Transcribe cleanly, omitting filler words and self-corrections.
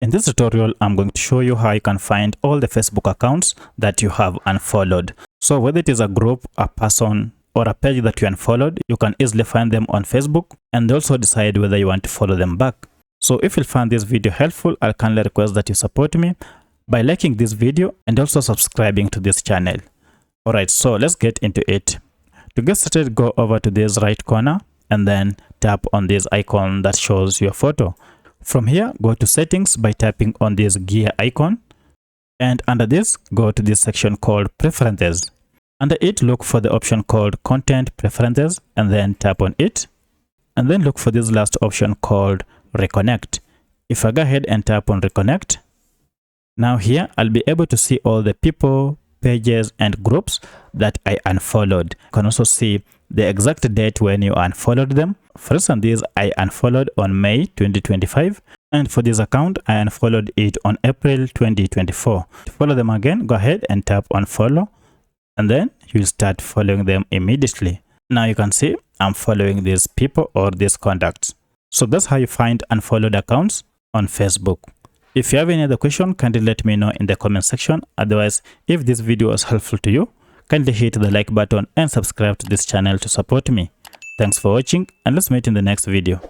In this tutorial, I'm going to show you how you can find all the Facebook accounts that you have unfollowed. So whether it is a group, a person, or a page that you unfollowed, you can easily find them on Facebook and also decide whether you want to follow them back. So if you find this video helpful, I kindly request that you support me by liking this video and also subscribing to this channel. Alright, so let's get into it. To get started, go over to this right corner and then tap on this icon that shows your photo. From here, go to settings by tapping on this gear icon, and under this, go to this section called preferences. Under it, look for the option called content preferences and then tap on it, and then look for this last option called reconnect. If I go ahead and tap on reconnect, now here I'll be able to see all the people, pages and groups that I unfollowed. You can also see the exact date when you unfollowed them. For instance, this I unfollowed on May 2025, and for this account I unfollowed it on April 2024. To follow them again, go ahead and tap on follow, and then you'll start following them immediately. Now you can see I'm following these people or these contacts. So that's how you find unfollowed accounts on Facebook. If you have any other question, kindly let me know in the comment section. Otherwise, if this video was helpful to you, kindly hit the like button and subscribe to this channel to support me. Thanks for watching, and let's meet in the next video.